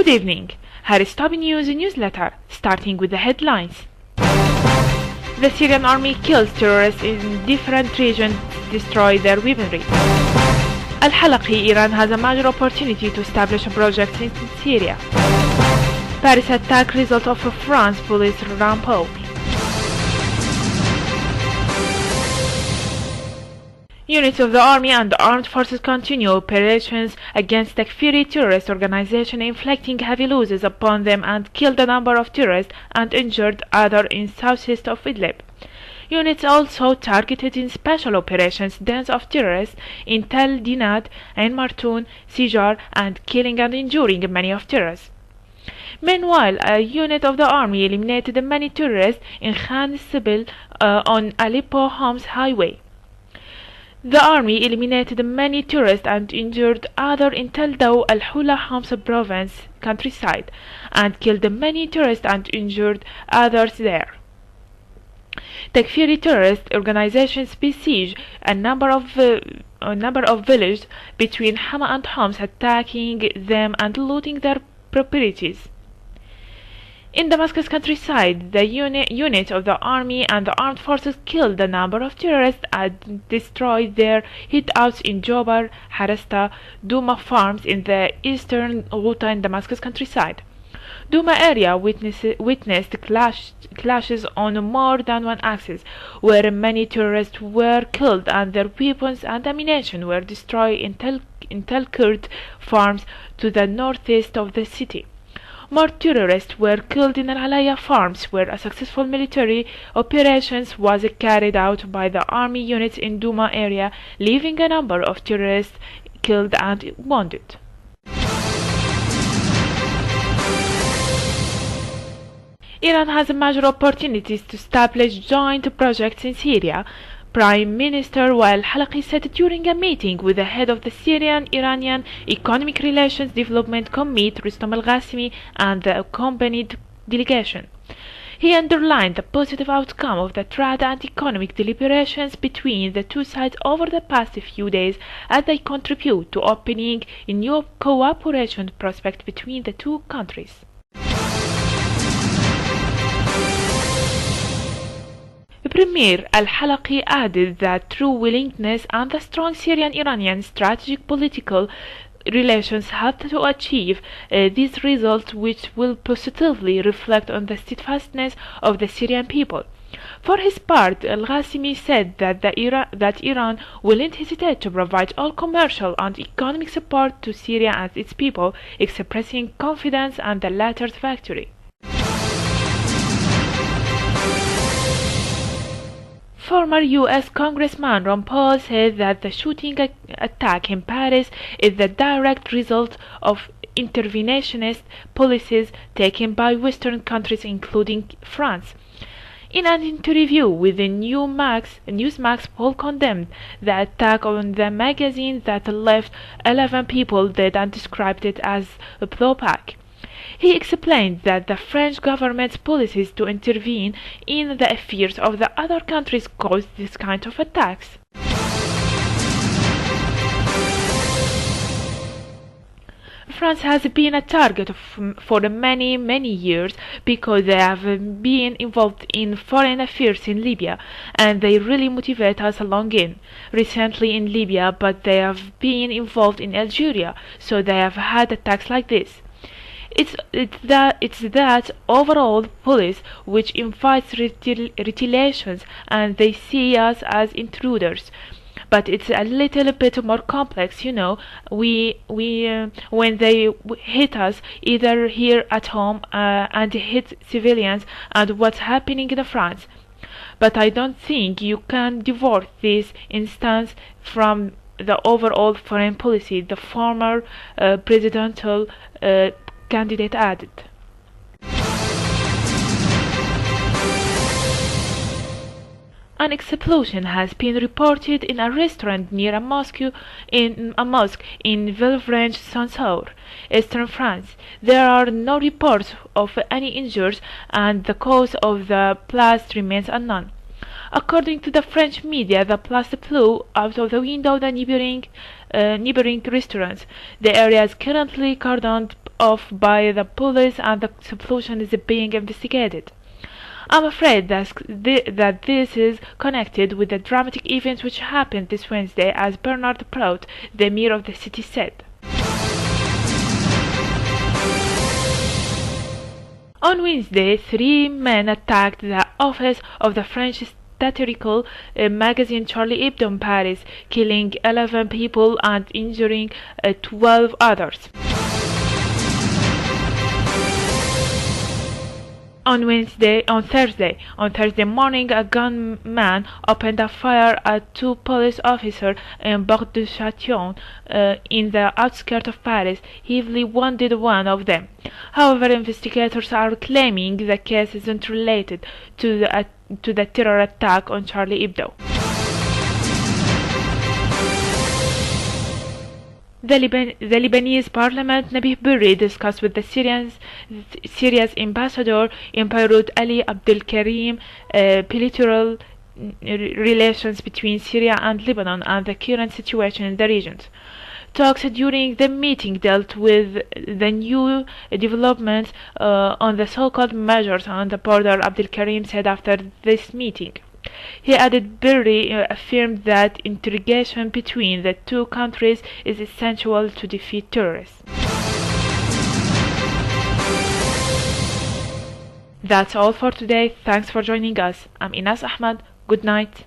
Good evening. Here is top news newsletter, starting with the headlines. The Syrian army kills terrorists in different regions, destroy their weaponry. Al-Halaqi, Iran has a major opportunity to establish a project in Syria. Paris attack result of a France police rampage. Units of the army and the armed forces continue operations against the Takfiri terrorist organization, inflicting heavy losses upon them and killed a number of terrorists and injured others in southeast of Idlib. Units also targeted in special operations dens of terrorists in Tel Dinad, Ain Martoun, Sijar, and killing and injuring many of terrorists. Meanwhile, a unit of the army eliminated many terrorists in Khan Sibil on Aleppo Homs Highway. The army eliminated many terrorists and injured others in Tel Daw al-Hula Homs province countryside and killed many terrorists and injured others there. Takfiri terrorist organizations besiege a number of villages between Hama and Homs, attacking them and looting their properties. In Damascus countryside, the unit of the army and the armed forces killed a number of terrorists and destroyed their hideouts in Jobar, Harasta, Douma farms in the eastern Ghouta in Damascus countryside. Douma area witnessed clashes on more than one axis, where many terrorists were killed and their weapons and ammunition were destroyed in Tel Kurd farms to the northeast of the city. More terrorists were killed in Al-Alaya farms, where a successful military operations was carried out by the army units in Douma area, leaving a number of terrorists killed and wounded. Iran has major opportunities to establish joint projects in Syria. Prime Minister al-Halaqi said during a meeting with the head of the Syrian-Iranian Economic Relations Development Committee, Rustam al-Ghassemi, and the accompanied delegation. He underlined the positive outcome of the trade and economic deliberations between the two sides over the past few days, as they contribute to opening a new cooperation prospect between the two countries. Premier al-Halaqi added that true willingness and the strong Syrian-Iranian strategic political relations helped to achieve these results, which will positively reflect on the steadfastness of the Syrian people. For his part, al-Ghassemi said that Iran wouldn't hesitate to provide all commercial and economic support to Syria and its people, expressing confidence in the latter's victory. Former U.S. Congressman Ron Paul said that the shooting attack in Paris is the direct result of interventionist policies taken by Western countries, including France. In an interview with the Newsmax, Paul condemned the attack on the magazine that left 11 people dead and described it as a blowback. He explained that the French government's policies to intervene in the affairs of the other countries caused this kind of attacks. France has been a target for many years because they have been involved in foreign affairs in Libya, and they really motivate us along in. Recently in Libya, but they have been involved in Algeria, so they have had attacks like this. It's that overall police which invites retaliations, and they see us as intruders. But it's a little bit more complex, you know. When they hit us, either here at home and hit civilians, and what's happening in France. But I don't think you can divorce this instance from the overall foreign policy, the former presidential candidate added. An explosion has been reported in a restaurant near a mosque in Villefranche-Saint-Saur, eastern France. There are no reports of any injuries, and the cause of the blast remains unknown. According to the French media, the blast flew out of the window of the neighboring restaurants. The area is currently cordoned off by the police and the solution is being investigated. I'm afraid that this is connected with the dramatic events which happened this Wednesday, as Bernard Prout, the mayor of the city, said. On Wednesday, 3 men attacked the office of the French satirical magazine Charlie Hebdo in Paris, killing 11 people and injuring 12 others. On Thursday morning, a gunman opened a fire at 2 police officers in Porte de Châtillon, in the outskirts of Paris. He heavily wounded one of them. However, investigators are claiming the case isn't related to the terror attack on Charlie Hebdo. The Lebanese parliament, Nabih Berri, discussed with the Syria's ambassador in Beirut, Ali Abdelkarim, bilateral relations between Syria and Lebanon and the current situation in the region. Talks during the meeting dealt with the new developments on the so-called measures on the border, Abdelkarim said after this meeting. He added Berri affirmed that integration between the two countries is essential to defeat terrorists. That's all for today. Thanks for joining us. I'm Inas Ahmad. Good night.